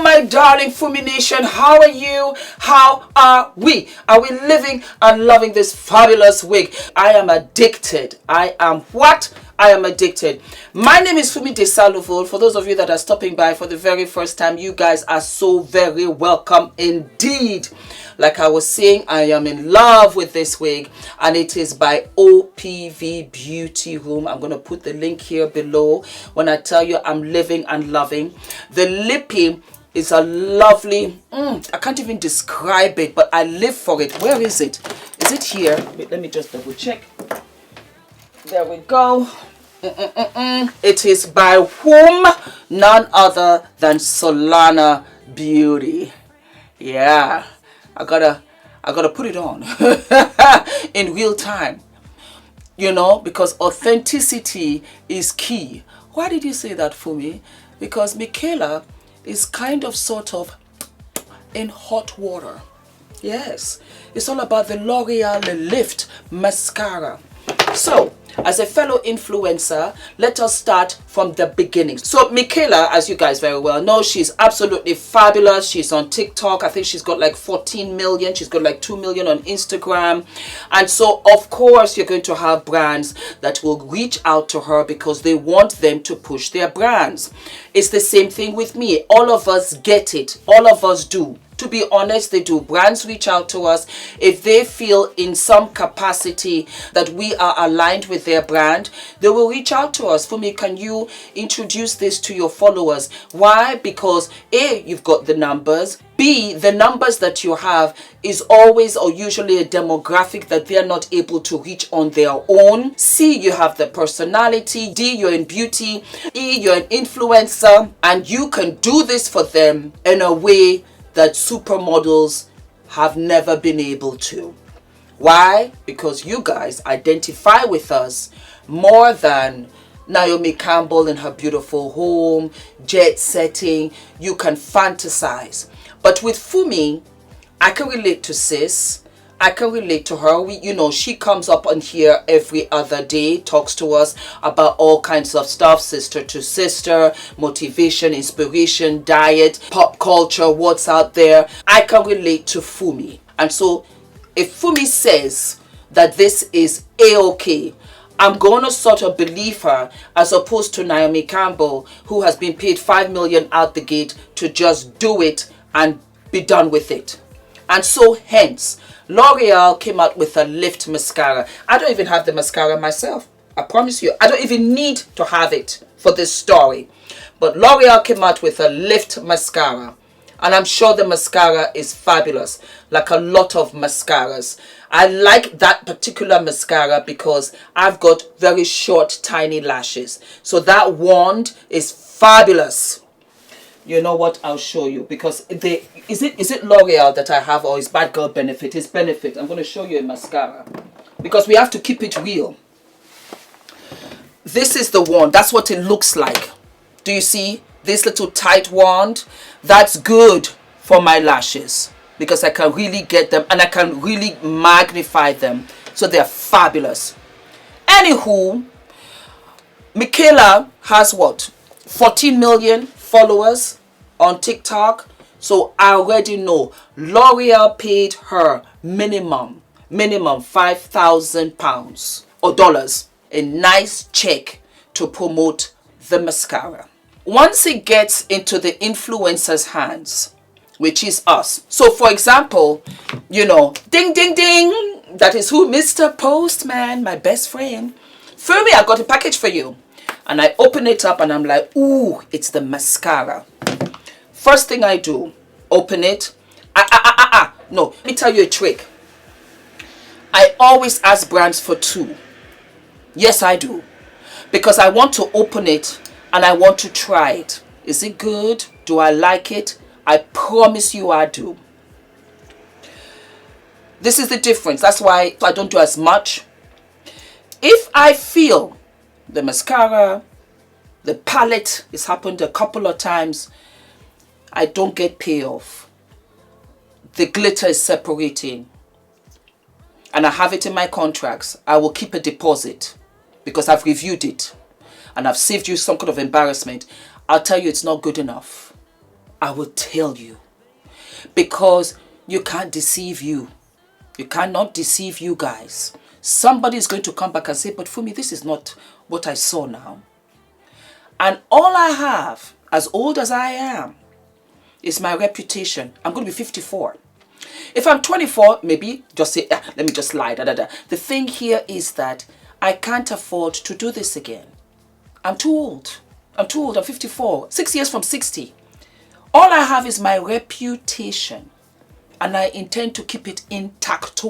Hello my darling Fumi Nation, how are you? How are we? Are we living and loving this fabulous week? I am addicted. I am addicted. My name is Fumidesaluvold. For those of you that are stopping by for the very first time, you guys are so very welcome indeed. Like I was saying, I am in love with this wig, and it is by OPV Beauty Room. I'm going to put the link here below when I tell you I'm living and loving. The lippy is a lovely, I can't even describe it, but I live for it. Where is it? Is it here? Wait, let me just double check. There we go. It is by whom? None other than Solana Beauty. Yeah. I gotta put it on in real time, you know, because authenticity is key. Why did you say that for me? Because Mikayla is kind of sort of in hot water. Yes, it's all about the Loreal Lift Mascara. So, as a fellow influencer, let us start from the beginning. So, Mikayla, as you guys very well know, she's absolutely fabulous. She's on TikTok. I think she's got like 14 million. She's got like 2 million on Instagram. And so, of course, you're going to have brands that will reach out to her because they want them to push their brands. It's the same thing with me. All of us get it. All of us do. To be honest, they do. Brands reach out to us if they feel in some capacity that we are aligned with their brand. They will reach out to us. Fumi, can you introduce this to your followers? Why? Because A, you've got the numbers. B, the numbers that you have is always or usually a demographic that they're not able to reach on their own. C, you have the personality. D, you're in beauty. E, you're an influencer, and you can do this for them in a way that supermodels have never been able to. Why? Because you guys identify with us more than Naomi Campbell in her beautiful home, jet setting. You can fantasize. But with Fumi, I can relate to sis. I can relate to her. You know, she comes up on here every other day, talks to us about all kinds of stuff, sister to sister, motivation, inspiration, diet, pop culture, what's out there. I can relate to Fumi. And so if Fumi says that this is A-okay, I'm going to sort of believe her as opposed to Naomi Campbell, who has been paid 5 million out the gate to just do it and be done with it. And so hence, L'Oreal came out with a lift mascara. I don't even have the mascara myself. I promise you, I don't even need to have it for this story. But L'Oreal came out with a lift mascara. And I'm sure the mascara is fabulous, like a lot of mascaras. I like that particular mascara because I've got very short, tiny lashes. So that wand is fabulous. You know what? I'll show you, because is it L'Oreal that I have, or is Bad Girl Benefit? It's Benefit. I'm going to show you a mascara because we have to keep it real. This is the wand. That's what it looks like. Do you see this little tight wand? That's good for my lashes because I can really get them and I can really magnify them. So they're fabulous. Anywho, Mikayla has what? 14 million followers on TikTok. So I already know L'Oreal paid her minimum £5,000 or dollars, a nice check to promote the mascara. Once it gets into the influencer's hands, which is us. So for example, you know, ding ding ding, that is who? Mr. Postman, my best friend. Fumi, I got a package for you. And I open it up and I'm like, ooh, it's the mascara. First thing I do, open it. No, let me tell you a trick. I always ask brands for 2. Yes, I do. Because I want to open it and I want to try it. Is it good? Do I like it? I promise you I do. This is the difference. That's why I don't do as much. If I feel the mascara, the palette, it's happened a couple of times, I don't get payoff. The glitter is separating. And I have it in my contracts. I will keep a deposit because I've reviewed it. And I've saved you some kind of embarrassment. I'll tell you it's not good enough. I will tell you. Because you can't deceive you. You cannot deceive you guys. Somebody is going to come back and say, but Fumi, this is not what I saw now. And all I have, as old as I am, is my reputation. I'm going to be 54. If I'm 24, maybe just say, let me just lie. The thing here is that I can't afford to do this again. I'm too old. I'm 54. 6 years from 60. All I have is my reputation. And I intend to keep it intact.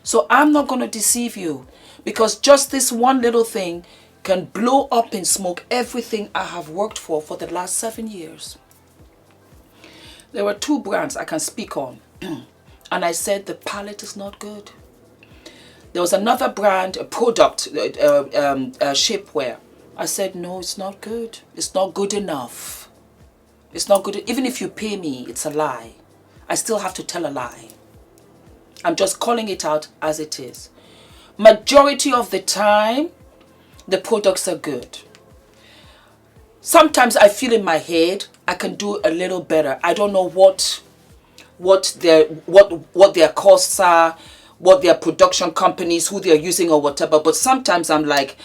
So I'm not going to deceive you. Because just this one little thing can blow up in smoke everything I have worked for the last 7 years. There were 2 brands I can speak on. And I said the palette is not good. There was another brand, a product, shapewear. I said, no, it's not good. It's not good enough. It's not good. Even if you pay me, it's a lie. I still have to tell a lie. I'm just calling it out as it is. Majority of the time, the products are good. Sometimes I feel in my head I can do a little better. I don't know what their costs are, what their production companies, who they're using or whatever. But sometimes I'm like,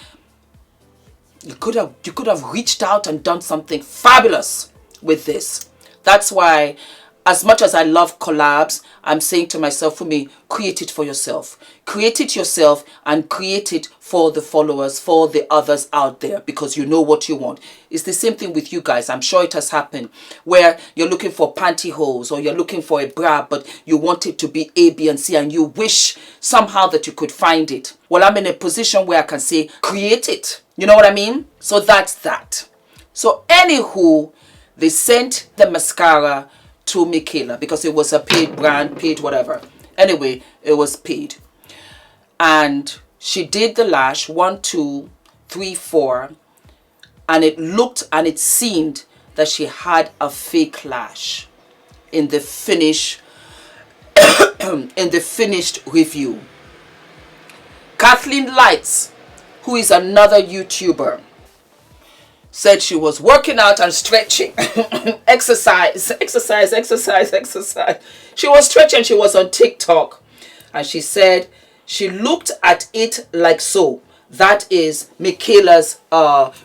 you could have reached out and done something fabulous with this. That's why, as much as I love collabs, I'm saying to myself, Fumi, create it for yourself. Create it yourself and create it for the followers, for the others out there, because you know what you want. It's the same thing with you guys. I'm sure it has happened where you're looking for pantyhose or you're looking for a bra, but you want it to be A, B, and C, and you wish somehow that you could find it. Well, I'm in a position where I can say, create it. You know what I mean? So that's that. So anywho, they sent the mascara to Mikayla because it was a paid brand, paid whatever. Anyway, it was paid. And she did the lash 1, 2, 3, 4. And it looked and it seemed that she had a fake lash in the finish in the finished review. Kathleen Lights, who is another YouTuber, said she was working out and stretching. exercise. She was stretching. She was on TikTok. And she said she looked at it like so. That is Mikayla's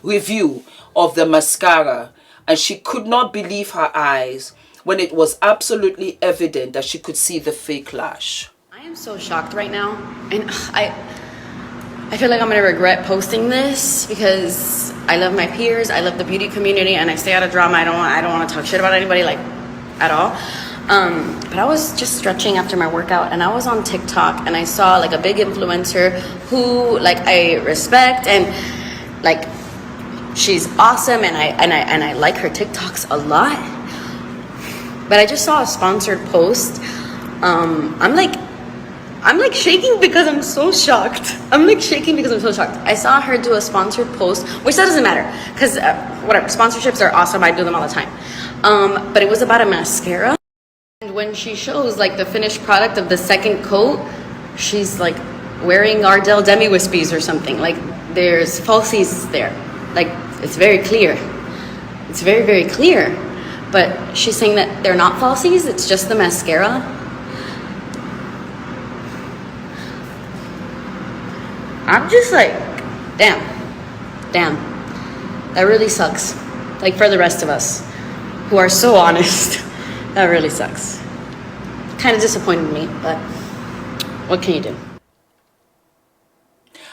review of the mascara. And she could not believe her eyes when it was absolutely evident that she could see the fake lash. I am so shocked right now. And I feel like I'm gonna regret posting this because I love my peers, I love the beauty community, and I stay out of drama. I don't want to talk shit about anybody, like, at all. But I was just stretching after my workout, and I was on TikTok, and I saw like a big influencer who, like, I respect, and like, she's awesome, and I like her TikToks a lot. But I just saw a sponsored post. I'm like shaking because I'm so shocked. I saw her do a sponsored post, which that doesn't matter because whatever, sponsorships are awesome. I do them all the time. But it was about a mascara. And when she shows like the finished product of the second coat, she's like wearing Ardell Demi Wispies or something. Like there's falsies there. Like it's very clear. It's very, very clear. But she's saying that they're not falsies. It's just the mascara. I'm just like, damn, that really sucks. Like for the rest of us who are so honest, that really sucks. Kind of disappointed me, but what can you do?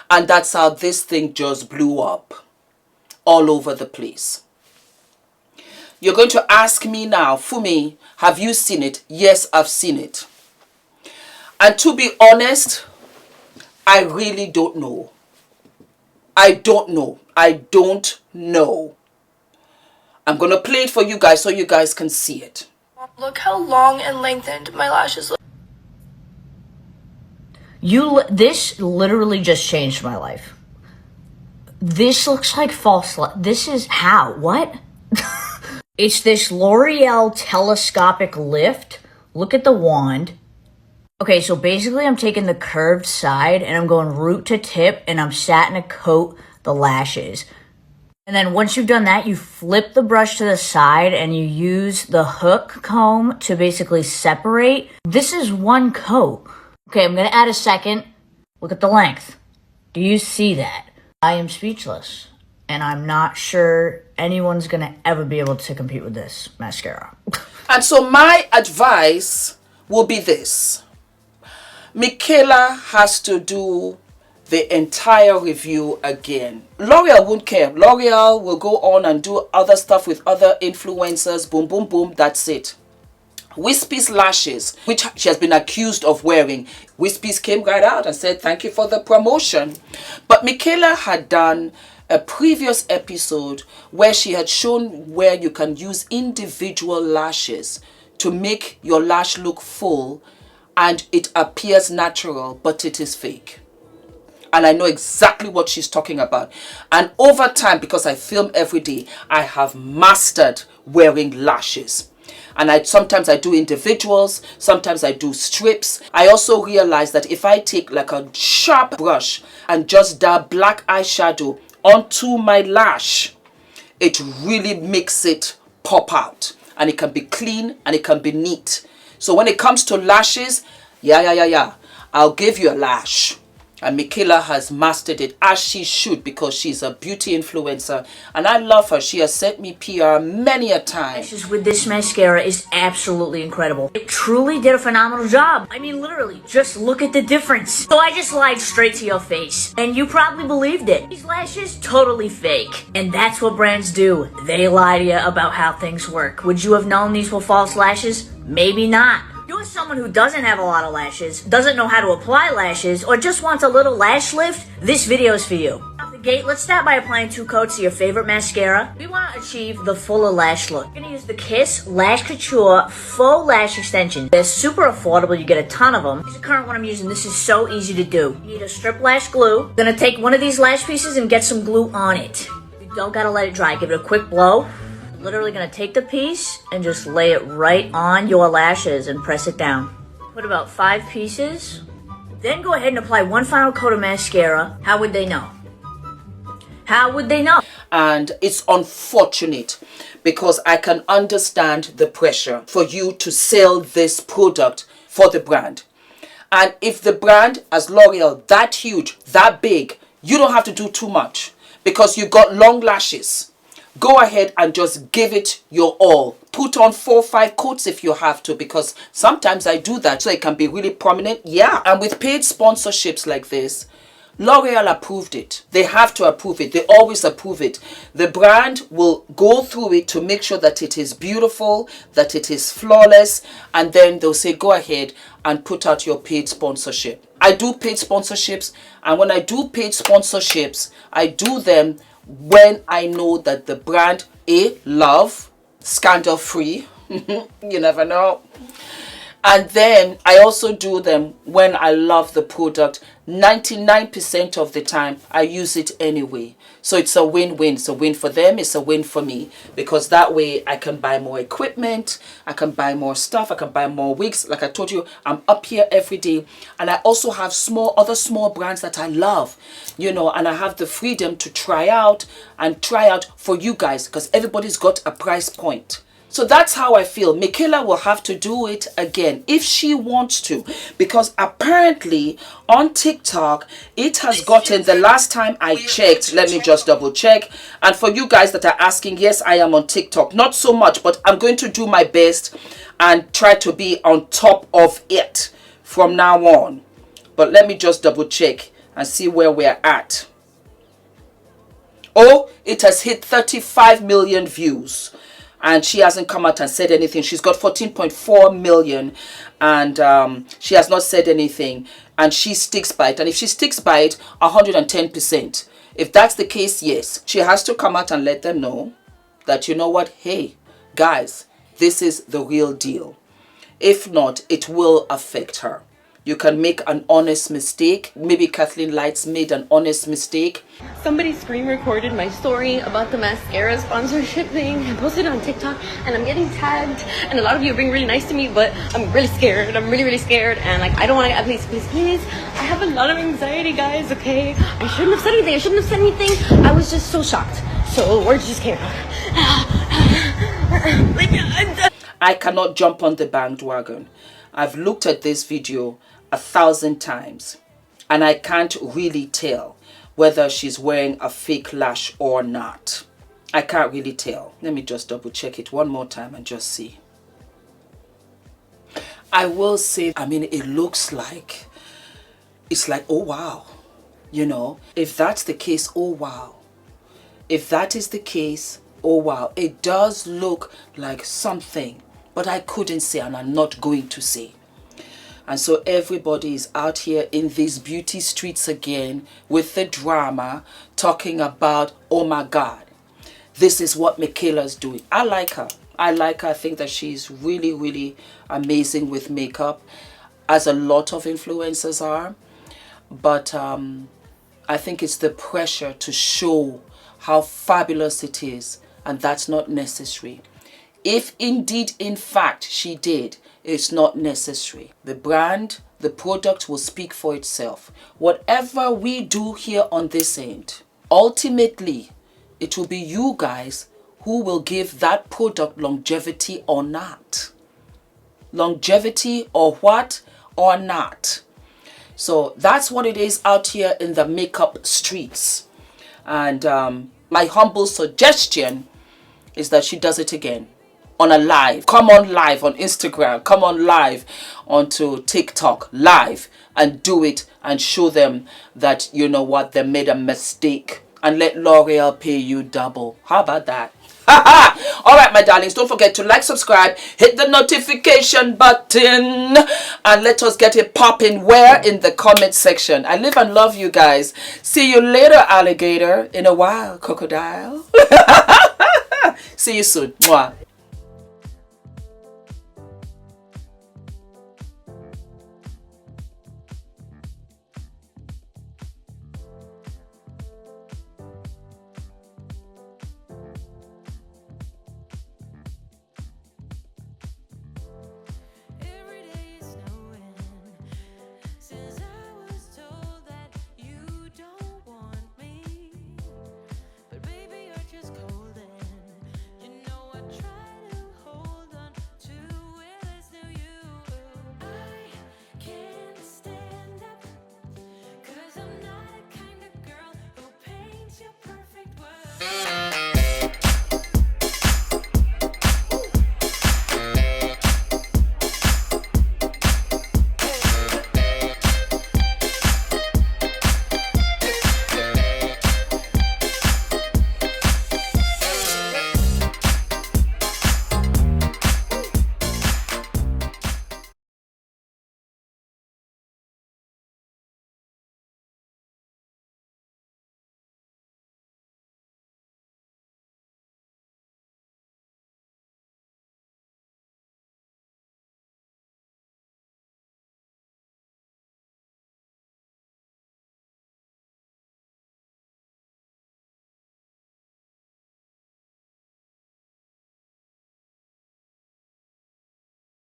And that's how this thing just blew up all over the place. You're going to ask me now, Fumi, have you seen it? Yes, I've seen it. And to be honest, I really don't know. I don't know. I'm going to play it for you guys so you guys can see it. Look how long and lengthened my lashes look. This literally just changed my life. This looks like false. This is how? What? It's this Loreal telescopic lift. Look at the wand. Okay, so basically I'm taking the curved side and I'm going root to tip and I'm satin to coat the lashes. And then once you've done that, you flip the brush to the side and you use the hook comb to basically separate. This is one coat. Okay, I'm gonna add a second. Look at the length. Do you see that? I am speechless. And I'm not sure anyone's gonna ever be able to compete with this mascara. And so my advice will be this. Mikayla has to do the entire review again. Loreal won't care. Loreal will go on and do other stuff with other influencers. Boom, boom, boom. That's it. Wispy's lashes, which she has been accused of wearing. Wispy's came right out and said, thank you for the promotion. But Mikayla had done a previous episode where she had shown where you can use individual lashes to make your lash look full and it appears natural, but it is fake. And I know exactly what she's talking about. And over time, because I film every day, I have mastered wearing lashes. And sometimes I do individuals, sometimes I do strips. I also realize that if I take like a sharp brush and just dab black eyeshadow onto my lash, it really makes it pop out. And it can be clean and it can be neat. So when it comes to lashes, I'll give you a lash. And Mikayla has mastered it, as she should, because she's a beauty influencer. And I love her. She has sent me PR many a time. With this mascara is absolutely incredible. It truly did a phenomenal job. I mean, literally, just look at the difference. So I just lied straight to your face. And you probably believed it. These lashes, totally fake. And that's what brands do. They lie to you about how things work. Would you have known these were false lashes? Maybe not. You're someone who doesn't have a lot of lashes, doesn't know how to apply lashes, or just wants a little lash lift, this video is for you. Out the gate, let's start by applying 2 coats of your favorite mascara. We want to achieve the fuller lash look. We're going to use the Kiss Lash Couture Faux Lash Extension. They're super affordable, you get a ton of them. This is the current one I'm using, this is so easy to do. You need a strip lash glue. You're going to take one of these lash pieces and get some glue on it. You don't got to let it dry, give it a quick blow. Literally gonna take the piece and just lay it right on your lashes and press it down. Put about 5 pieces. Then go ahead and apply 1 final coat of mascara. How would they know? How would they know? And it's unfortunate because I can understand the pressure for you to sell this product for the brand. And if the brand, as L'Oreal, that huge, that big, you don't have to do too much because you got long lashes. Go ahead and just give it your all. Put on 4 or 5 coats if you have to, because sometimes I do that so it can be really prominent. Yeah. And with paid sponsorships like this, L'Oreal approved it. They have to approve it. They always approve it. The brand will go through it to make sure that it is beautiful, that it is flawless, and then they'll say, go ahead and put out your paid sponsorship. I do paid sponsorships, and when I do paid sponsorships, I do them when I know that the brand, love, scandal free, you never know. And then I also do them when I love the product. 99% of the time, I use it anyway. So it's a win-win. It's a win for them. It's a win for me. Because that way, I can buy more equipment. I can buy more stuff. I can buy more wigs. Like I told you, I'm up here every day. And I also have other small brands that I love. You know, and I have the freedom to try out for you guys. Because everybody's got a price point. So that's how I feel. Mikayla will have to do it again if she wants to, because apparently on TikTok it has gotten, the last time I checked, let me just double check. And for you guys that are asking, yes, I am on TikTok, not so much, but I'm going to do my best and try to be on top of it from now on. But let me just double check and see where we're at. Oh, it has hit 35 million views. And she hasn't come out and said anything. She's got 14.4 million and she has not said anything. And she sticks by it. And if she sticks by it, 110%. If that's the case, yes. She has to come out and let them know that, you know what, hey, guys, this is the real deal. If not, it will affect her. You can make an honest mistake. Maybe Kathleen Lights made an honest mistake. Somebody screen recorded my story about the mascara sponsorship thing and posted it on TikTok, and I'm getting tagged, and a lot of you are being really nice to me, but I'm really scared. I'm really scared, and like I don't want to. Please. I have a lot of anxiety, guys. Okay, I shouldn't have said anything. I was just so shocked. So words just came out. I cannot jump on the bandwagon. I've looked at this video 1,000 times, and I can't really tell whether she's wearing a fake lash or not. I can't really tell. Let me just double check it one more time and just see. I will say, I mean, it looks like, it's like, oh wow, you know, if that's the case, oh wow. If that is the case, oh wow, it does look like something, but I couldn't say, and I'm not going to say. And so everybody is out here in these beauty streets again with the drama, talking about, oh my God, this is what Mikayla's doing. I like her. I think that she's really amazing with makeup, as a lot of influencers are. But I think it's the pressure to show how fabulous it is, and that's not necessary. If indeed, in fact, she did, it's not necessary. The brand, the product will speak for itself. Whatever we do here on this end, ultimately, it will be you guys who will give that product longevity or not. Longevity or what or not. So that's what it is out here in the makeup streets. And my humble suggestion is that she does it again. On a live, come on live on Instagram, come on live onto TikTok live, and do it and show them that, you know what, they made a mistake, and let Loreal pay you double. How about that? All right, my darlings, don't forget to like, subscribe, hit the notification button, and let us get it popping where in the comment section. I live and love you guys. See you later, alligator. In a while, crocodile. See you soon. Mwah.